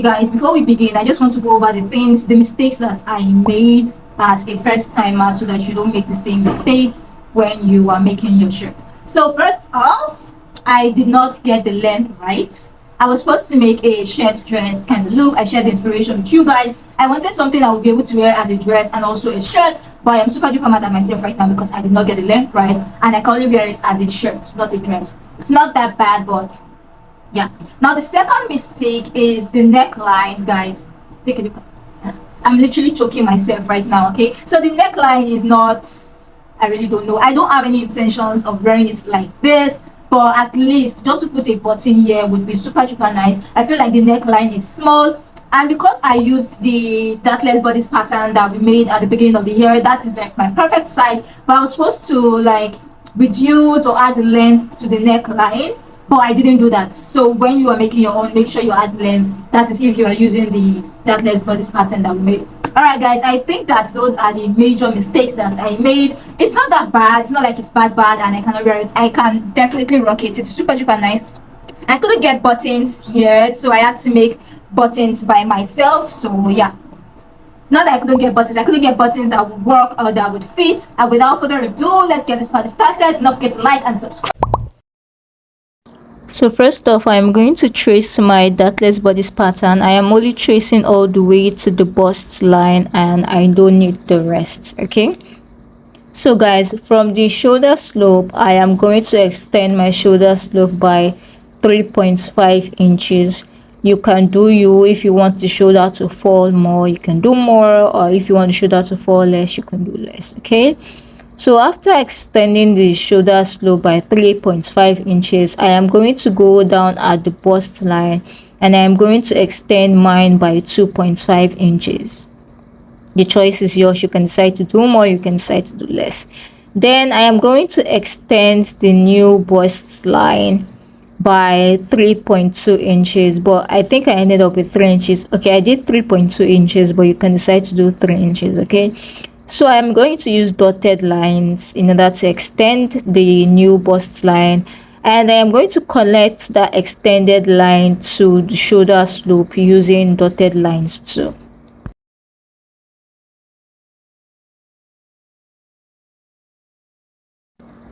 guys, before we begin, I just want to go over the mistakes that I made as a first timer so that you don't make the same mistake when you are making your shirt. So first off, I did not get the length right. I was supposed to make a shirt dress kind of look. I shared the inspiration with you guys. I wanted something I would be able to wear as a dress and also a shirt, but I am super duper mad at myself right now because I did not get the length right, and I can only wear it as a shirt, not a dress. It's not that bad, but yeah. Now the second mistake is the neckline, guys. Take a look. I'm literally choking myself right now. Okay, so the neckline is not, I really don't know, I don't have any intentions of wearing it like this, but at least just to put a button here would be super super nice. I feel like the neckline is small, and because I used the dartless bodice pattern that we made at the beginning of the year, that is like my perfect size. But I was supposed to like reduce or add length to the neckline, but I didn't do that. So when you are making your own, make sure you add length. That is if you are using the dartless bodice pattern that we made. All right, guys, I think that those are the major mistakes that I made. It's not that bad. It's not like it's bad and I cannot wear it. I can definitely rock it. It's super super nice. I couldn't get buttons here, so I had to make buttons by myself. So yeah, not that I couldn't get buttons, I couldn't get buttons that would work or that would fit. And without further ado, let's get this party started. Don't forget to like and subscribe. So first off, I am going to trace my dartless bodice pattern. I am only tracing all the way to the bust line and I don't need the rest. Okay, so guys, from the shoulder slope, I am going to extend my shoulder slope by 3.5 inches. You can do you. If you want the shoulder to fall more, you can do more, or if you want the shoulder to fall less, you can do less. Okay, so after extending the shoulder slope by 3.5 inches, I am going to go down at the bust line and I am going to extend mine by 2.5 inches. The choice is yours. You can decide to do more, you can decide to do less. Then I am going to extend the new bust line by 3.2 inches, but I think I ended up with 3 inches. Okay, I did 3.2 inches, but you can decide to do 3 inches. Okay, so I'm going to use dotted lines in order to extend the new bust line, and I am going to connect that extended line to the shoulder slope using dotted lines too.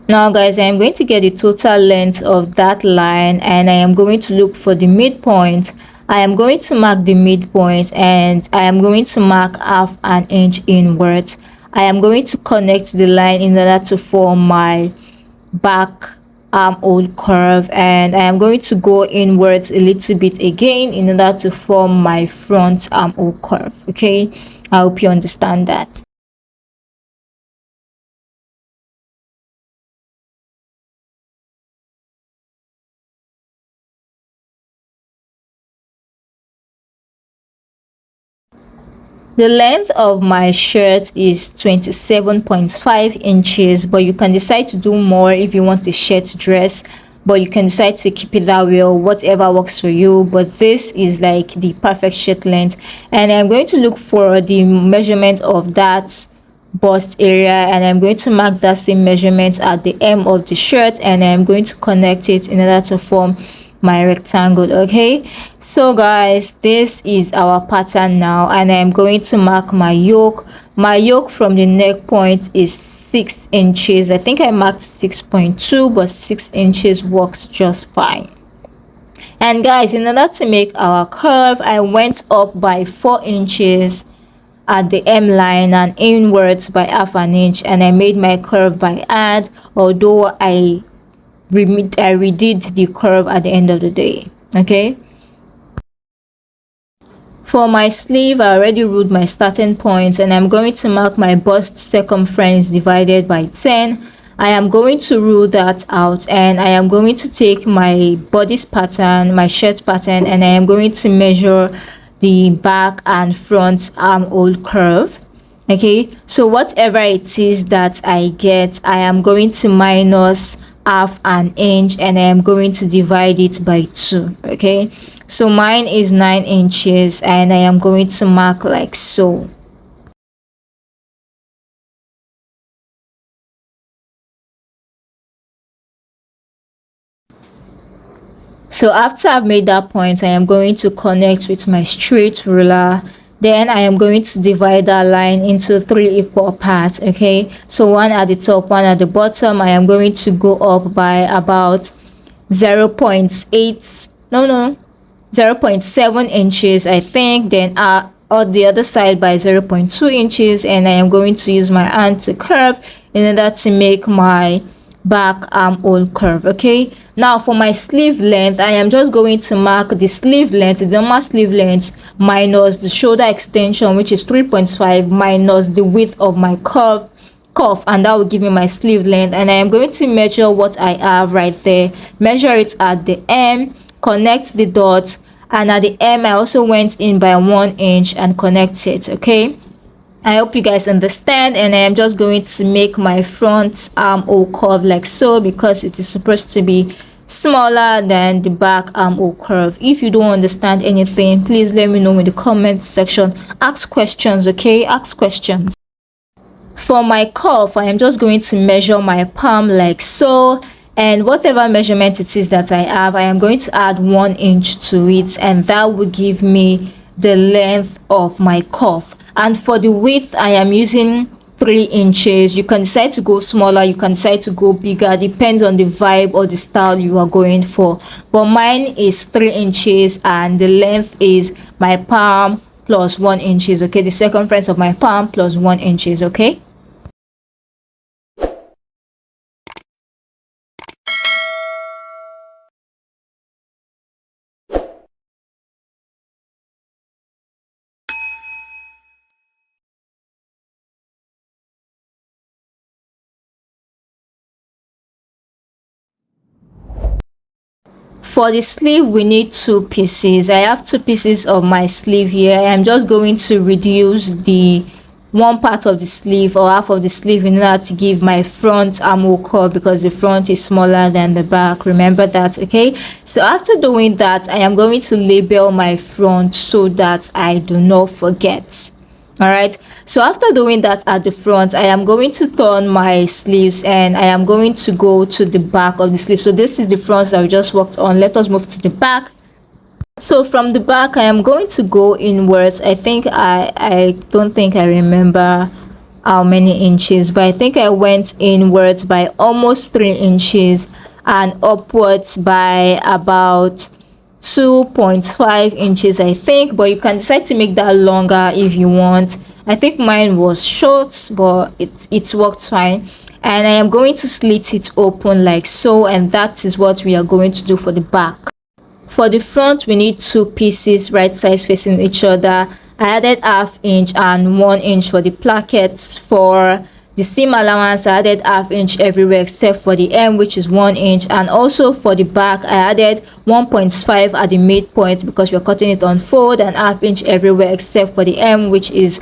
Now guys, I am going to get the total length of that line and I am going to look for the midpoint. I am going to mark the midpoint and I am going to mark half an inch inwards. I am going to connect the line in order to form my back armhole curve, and I am going to go inwards a little bit again in order to form my front armhole curve. Okay, I hope you understand that. The length of my shirt is 27.5 inches, but you can decide to do more if you want a shirt dress, but you can decide to keep it that way or whatever works for you. But this is like the perfect shirt length, and I'm going to look for the measurement of that bust area and I'm going to mark that same measurement at the hem of the shirt and I'm going to connect it in order to form my rectangle. Okay, so guys, this is our pattern now and I'm going to mark my yoke. My yoke from the neck point is 6 inches. I think I marked 6.2, but 6 inches works just fine. And guys, in order to make our curve, I went up by 4 inches at the hem line and inwards by half an inch, and I made my curve by hand, although I redid the curve at the end of the day. Okay, for my sleeve, I already ruled my starting points and I'm going to mark my bust circumference divided by 10. I am going to rule that out and I am going to take my bodice pattern, my shirt pattern, and I am going to measure the back and front armhole curve. Okay, so whatever it is that I get, I am going to minus half an inch and I am going to divide it by 2. Okay, so mine is 9 inches and I am going to mark like so. So after I've made that point, I am going to connect with my straight ruler. Then I am going to divide that line into 3 equal parts. Okay, so one at the top, one at the bottom. I am going to go up by about 0.8, no, 0.7 inches, I think. Then on the other side by 0.2 inches, and I am going to use my hand to curve in order to make my back armhole curve. Okay, now for my sleeve length, I am just going to mark the sleeve length, the normal sleeve length, minus the shoulder extension, which is 3.5, minus the width of my cuff, and that will give me my sleeve length. And I am going to measure what I have right there, measure it at the M, connect the dots, and at the M I also went in by 1 inch and connect it. Okay, I hope you guys understand. And I am just going to make my front armhole curve like so, because it is supposed to be smaller than the back armhole curve. If you don't understand anything, please let me know in the comment section. Ask questions. Okay, ask questions. For my cuff, I am just going to measure my palm like so, and whatever measurement it is that I have, I am going to add 1 inch to it, and that will give me the length of my cuff. And for the width, I am using 3 inches. You can decide to go smaller, you can decide to go bigger, depends on the vibe or the style you are going for, but mine is 3 inches, and the length is my palm plus 1 inches. Okay, the circumference of my palm plus 1 inches. Okay, for the sleeve we need 2 pieces. I have 2 pieces of my sleeve here. I am just going to reduce the one part of the sleeve or half of the sleeve in order to give my front armhole curve, because the front is smaller than the back. Remember that. Okay, so after doing that, I am going to label my front so that I do not forget. All right, so after doing that at the front, I am going to turn my sleeves, and I am going to go to the back of the sleeve. So this is the front that we just worked on. Let us move to the back. So from the back, I am going to go inwards. I think I don't think I remember how many inches, but I think I went inwards by almost 3 inches and upwards by about 2.5 inches, I think, but you can decide to make that longer if you want. I think mine was short, but it worked fine. And I am going to slit it open like so, and that is what we are going to do for the back. For the front, we need 2 pieces right sides facing each other. I added ½ inch and 1 inch for the plackets. For the seam allowance, I added ½ inch everywhere except for the M, which is 1 inch. And also for the back, I added 1.5 at the midpoint because we're cutting it on fold, and ½ inch everywhere except for the M, which is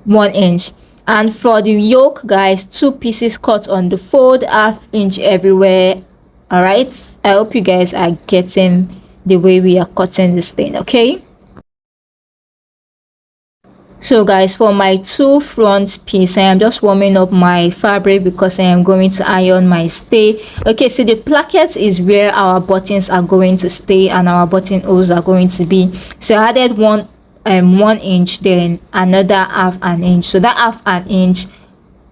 1 inch. And for the yoke, guys, 2 pieces cut on the fold, ½ inch everywhere. All right, I hope you guys are getting the way we are cutting this thing. Okay, so guys, for my 2 front piece, I am just warming up my fabric because I am going to iron my stay. Okay, so the placket is where our buttons are going to stay and our buttonholes are going to be. So I added 1 inch, then another ½ an inch. So that ½ an inch,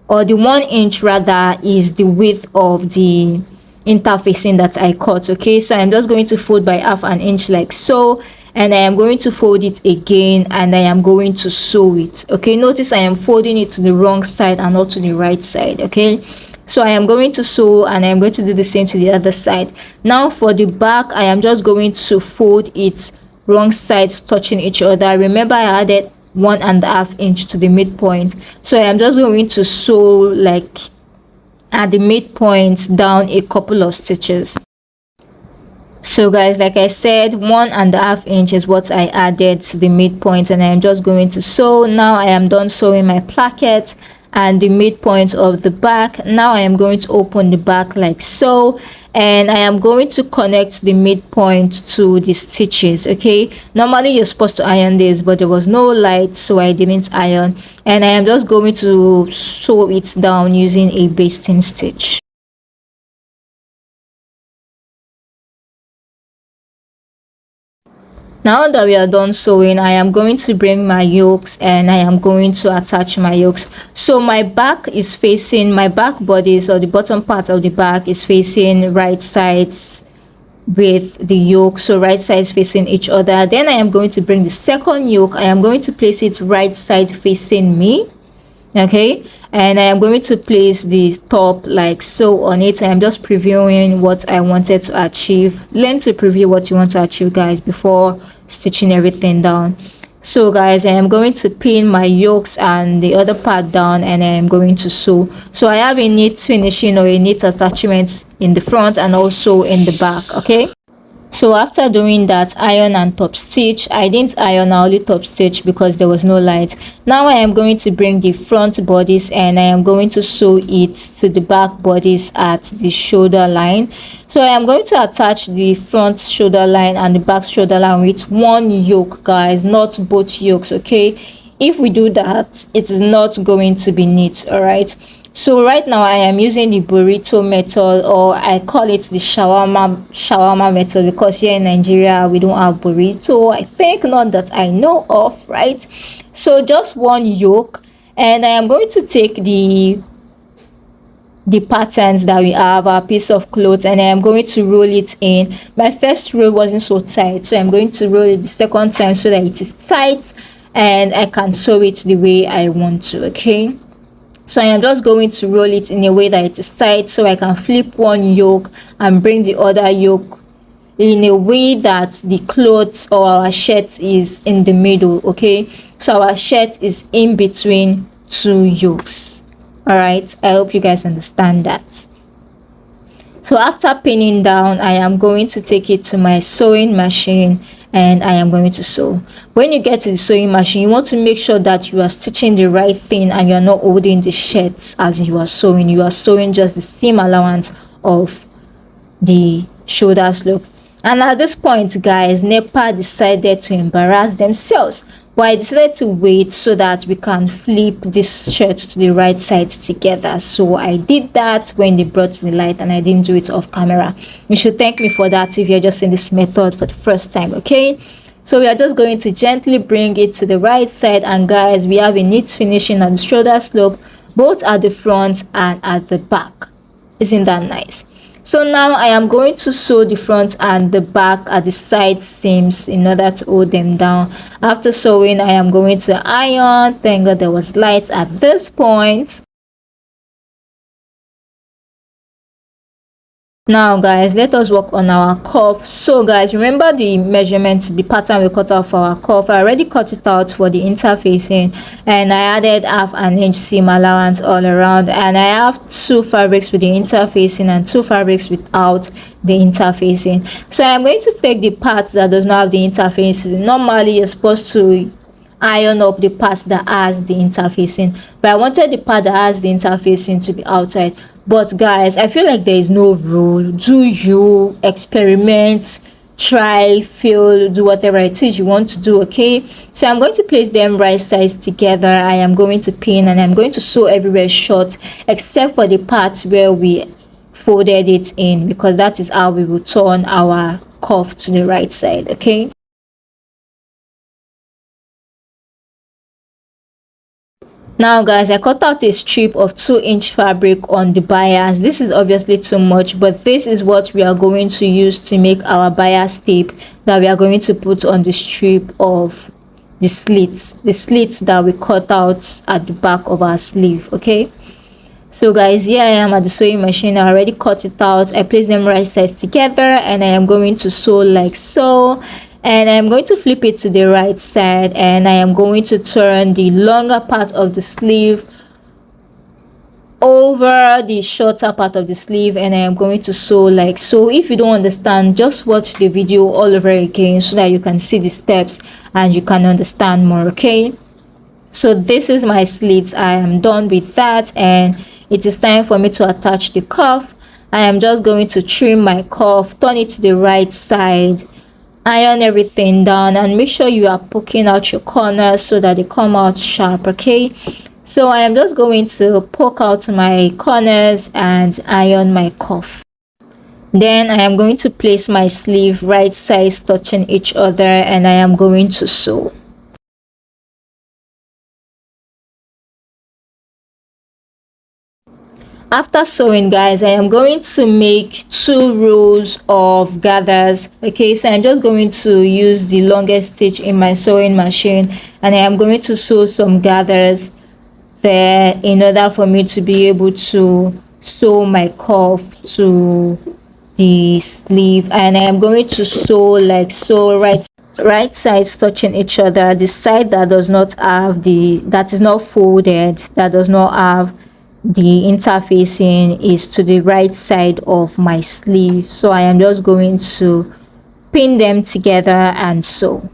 or the 1 inch rather, is the width of the interfacing that I cut. Okay, so I'm just going to fold by ½ an inch like so, and I am going to fold it again, and I am going to sew it. Okay, notice I am folding it to the wrong side and not to the right side. Okay, so I am going to sew, and I am going to do the same to the other side. Now for the back, I am just going to fold it wrong sides touching each other. Remember, I added 1.5 inch to the midpoint, so I am just going to sew like at the midpoint down a couple of stitches. So guys, like I said, 1.5 inch is what I added to the midpoint, and I am just going to sew. Now I am done sewing my placket and the midpoint of the back. Now I am going to open the back like so, and I am going to connect the midpoint to the stitches. Okay, normally you're supposed to iron this, but there was no light, so I didn't iron, and I am just going to sew it down using a basting stitch. Now that we are done sewing, I am going to bring my yokes and I am going to attach my yokes. So my back is facing, my back bodies, or the bottom part of the back is facing right sides with the yoke, so right sides facing each other. Then I am going to bring the second yoke. I am going to place it right side facing me, okay, and I am going to place the top like so on it. I'm just previewing what I wanted to achieve. Learn to preview what you want to achieve, guys, before stitching everything down. So guys, I am going to pin my yokes and the other part down, and I am going to sew. So I have a neat finishing or a neat attachment in the front and also in the back, okay. So after doing that, iron and top stitch. I didn't iron, I only top stitch because there was no light. Now I am going to bring the front bodies and I am going to sew it to the back bodies at the shoulder line. So I am going to attach the front shoulder line and the back shoulder line with one yoke, guys, not both yokes, okay. If we do that, it is not going to be neat, all right. So right now I am using the burrito method, or I call it the shawarma method, because here in Nigeria we don't have burrito, I think, not that I know of, right? So just one yoke, and I am going to take the patterns that we have, our piece of cloth, and I am going to roll it in. My first roll wasn't so tight, so I'm going to roll it the second time so that it is tight and I can sew it the way I want to, okay. So I am just going to roll it in a way that it is tight, so I can flip one yoke and bring the other yoke in a way that the clothes or our shirt is in the middle, okay. So our shirt is in between two yokes, all right. I hope you guys understand that. So after pinning down, I am going to take it to my sewing machine and I am going to sew. When you get to the sewing machine, you want to make sure that you are stitching the right thing and you are not holding the shirts as you are sewing. You are sewing just the seam allowance of the shoulder slope. And at this point, guys, NEPA decided to embarrass themselves. But I decided to wait so that we can flip this shirt to the right side together. So I did that when they brought the light, and I didn't do it off camera. You should thank me for that if you're just in this method for the first time, okay. So we are just going to gently bring it to the right side, and guys, we have a neat finishing at the shoulder slope, both at the front and at the back. Isn't that nice? So now I am going to sew the front and the back at the side seams in order to hold them down. After sewing, I am going to iron. Thank God there was light at this point. Now guys, let us work on our cuff. So guys, remember the measurement, the pattern we cut out for our cuff. I already cut it out for the interfacing, and I added half an inch seam allowance all around, and I have 2 fabrics with the interfacing and 2 fabrics without the interfacing. So I am going to take the parts that does not have the interfacing. Normally you're supposed to iron up the part that has the interfacing, but I wanted the part that has the interfacing to be outside. But guys, I feel like there is no rule. Do you experiment, try, fail, do whatever it is you want to do, okay. So I'm going to place them right sides together. I am going to pin, and I'm going to sew everywhere short except for the parts where we folded it in, because that is how we will turn our cuff to the right side, okay. Now guys, I cut out a strip of 2-inch fabric on the bias. This is obviously too much, but this is what we are going to use to make our bias tape that we are going to put on the strip of the slits that we cut out at the back of our sleeve, okay. So guys, here I am at the sewing machine. I already cut it out. I placed them right sides together, and I am going to sew like so. And I'm going to flip it to the right side, and I am going to turn the longer part of the sleeve over the shorter part of the sleeve, and I am going to sew like so. If you don't understand, just watch the video all over again so that you can see the steps and you can understand more, okay. So this is my slits. I am done with that, and it is time for me to attach the cuff. I am just going to trim my cuff, turn it to the right side, iron everything down, and make sure you are poking out your corners so that they come out sharp, okay. So I am just going to poke out my corners and iron my cuff. Then I am going to place my sleeve right sides touching each other, and I am going to sew. After sewing, guys, I am going to make 2 rows of gathers. Okay, so I'm just going to use the longest stitch in my sewing machine, and I am going to sew some gathers there in order for me to be able to sew my cuff to the sleeve. And I am going to sew like so, right sides touching each other. The side that does not have that is not folded, that does not have the interfacing, is to the right side of my sleeve. So I am just going to pin them together and sew.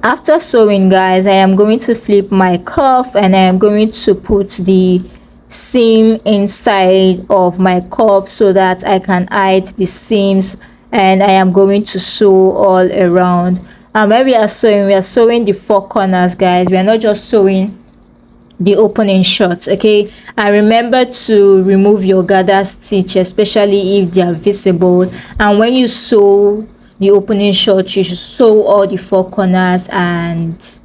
After sewing, guys, I am going to flip my cuff, and I am going to put the seam inside of my cuff so that I can hide the seams, and I am going to sew all around. And when we are sewing the 4 corners, guys. We are not just sewing the opening short. Okay, and remember to remove your gather stitch, especially if they are visible. And when you sew the opening short, you should sew all the 4 corners and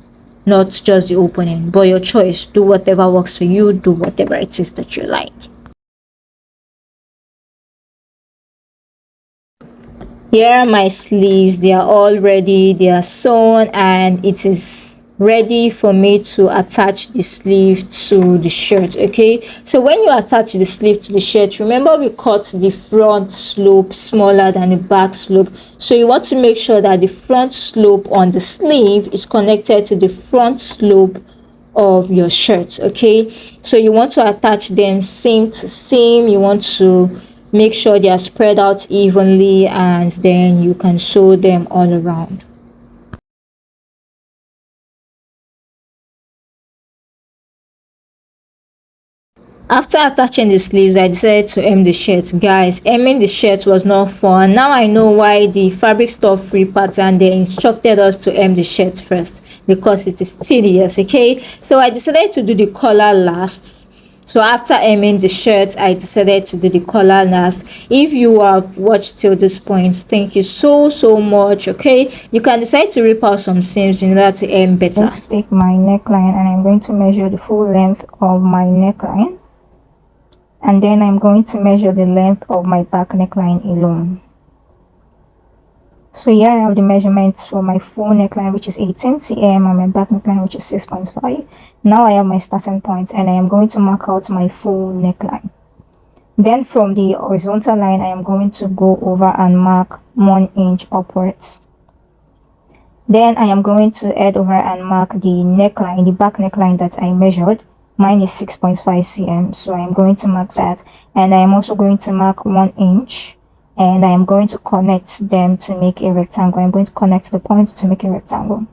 not just the opening. But your choice, do whatever works for you, do whatever it is that you like. Here are my sleeves. They are all ready, they are sewn, and it is ready for me to attach the sleeve to the shirt. Okay, so when you attach the sleeve to the shirt, remember we cut the front slope smaller than the back slope, so you want to make sure that the front slope on the sleeve is connected to the front slope of your shirt. Okay, so you want to attach them seam to seam. You want to make sure they are spread out evenly, and then you can sew them all around. After attaching the sleeves, I decided to hem the shirt. Guys, hemming the shirt was not fun. Now I know why the fabric store free pattern, they instructed us to hem the shirt first, because it is tedious. Okay, so I decided to do the collar last. So after hemming the shirt, I decided to do the collar last. If you have watched till this point, thank you so much. Okay, you can decide to rip out some seams in order to hem better. Let's take my neckline, and I'm going to measure the full length of my neckline, and then I'm going to measure the length of my back neckline alone. So here I have the measurements for my full neckline, which is 18 cm, and my back neckline, which is 6.5. Now I have my starting point, and I am going to mark out my full neckline. Then from the horizontal line, I am going to go over and mark 1 inch upwards. Then I am going to head over and mark the neckline, the back neckline that I measured. Mine is 6.5 cm, so I am going to mark that, and I am also going to mark 1 inch, and I am going to connect them to make a rectangle. I'm going to connect the points to make a rectangle.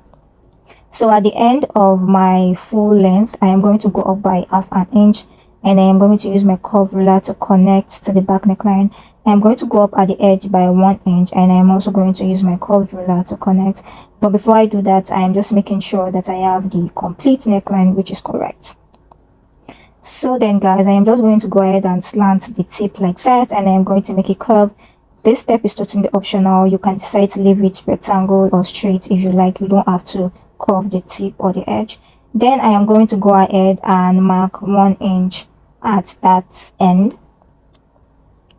So at the end of my full length, I am going to go up by half an inch, and I am going to use my curve ruler to connect to the back neckline. I'm going to go up at the edge by 1 inch, and I'm also going to use my curved ruler to connect. But before I do that, I am just making sure that I have the complete neckline, which is correct. So then, guys, I am just going to go ahead and slant the tip like that, and I am going to make a curve. This step is totally optional. You can decide to leave it rectangle or straight if you like. You don't have to curve the tip or the edge. Then I am going to go ahead and mark 1 inch at that end.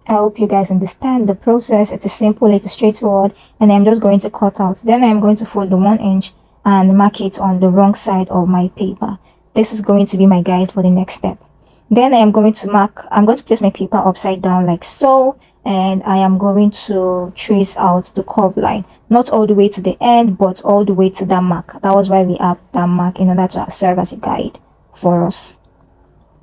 I hope you guys understand the process. It is simple, it is straightforward, and I'm just going to cut out. Then I'm going to fold the 1 inch and mark it on the wrong side of my paper. This is going to be my guide for the next step. Then I'm going to place my paper upside down like so, and I am going to trace out the curve line, not all the way to the end, but all the way to that mark. That was why we have that mark, in order to serve as a guide for us.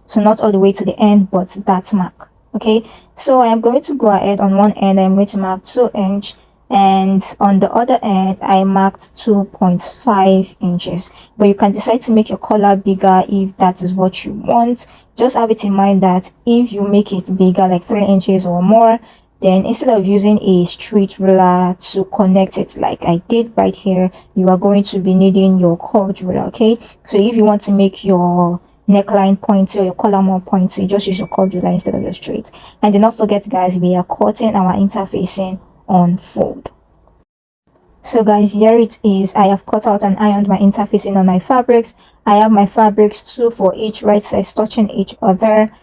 So not all the way to the end, but that mark. Okay, so I am going to go ahead on one end. I'm going to mark 2 inch, and on the other end I marked 2.5 inches. But you can decide to make your collar bigger if that is what you want. Just have it in mind that if you make it bigger, like 3 inches or more, then instead of using a straight ruler to connect it like I did right here, you are going to be needing your curved ruler. Okay, so if you want to make your neckline pointy or your collar more pointy, just use your curved ruler instead of your straight. And do not forget, guys, we are cutting our interfacing on fold. So guys, here it is. I have cut out and ironed my interfacing on my fabrics. I have my fabrics, 2 for each, right sides touching each other,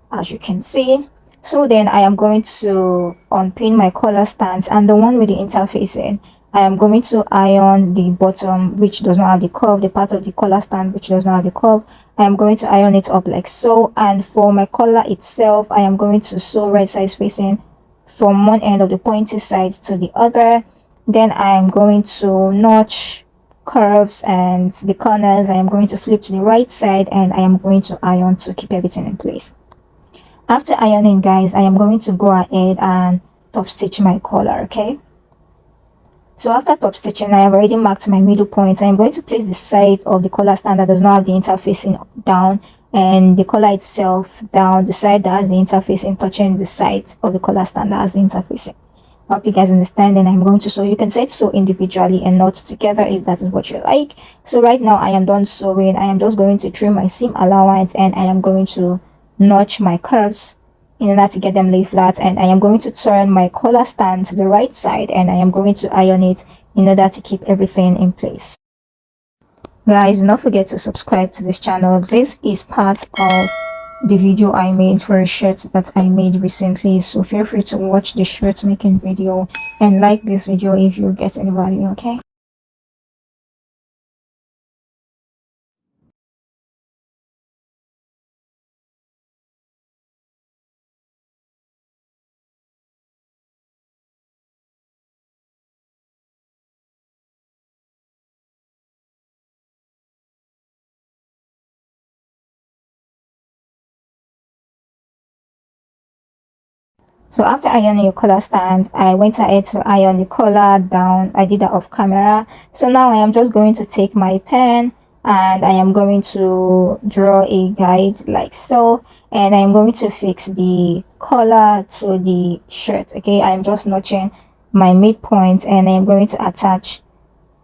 as you can see. So then I am going to unpin my collar stands, and the one with the interfacing, I am going to iron the bottom, which does not have the curve, the part of the collar stand which does not have the curve. I am going to iron it up like so. And for my collar itself, I am going to sew right sides facing from one end of the pointy side to the other. Then I am going to notch curves and the corners. I am going to flip to the right side, and I am going to iron to keep everything in place. After ironing, guys, I am going to go ahead and top stitch my collar. Okay, so after top stitching, I have already marked my middle point. I am going to place the side of the collar stand that does not have the interfacing down, and the collar itself down, the side that has the interfacing touching the side of the collar stand that has the interfacing. I hope you guys understand. And I'm going to sew. You can set sew individually and not together if that is what you like. So right now I am done sewing. I am just going to trim my seam allowance, and I am going to notch my curves in order to get them lay flat. And I am going to turn my collar stand to the right side, and I am going to iron it in order to keep everything in place. Guys, do not forget to subscribe to this channel. This is part of the video I made for a shirt that I made recently, so feel free to watch the shirt making video and like this video if you get any value. Okay, so after ironing your collar stand, I went ahead to iron the collar down. I did that off camera. So now I am just going to take my pen, and I am going to draw a guide like so, and I am going to fix the collar to the shirt. Okay, I am just notching my midpoint, and I am going to attach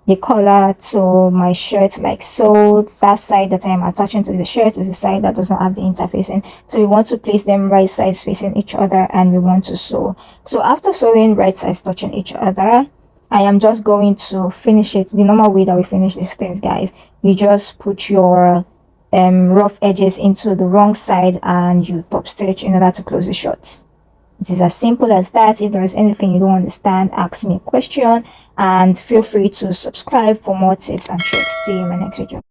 the collar to my shirt like so. That side that I am attaching to the shirt is the side that does not have the interfacing, so we want to place them right sides facing each other, and we want to sew. So after sewing right sides touching each other, I am just going to finish it the normal way that we finish these things, guys. You just put your rough edges into the wrong side, and you top stitch in order to close the shorts. It is as simple as that. If there is anything you don't understand, ask me a question, and feel free to subscribe for more tips and tricks. See you in my next video.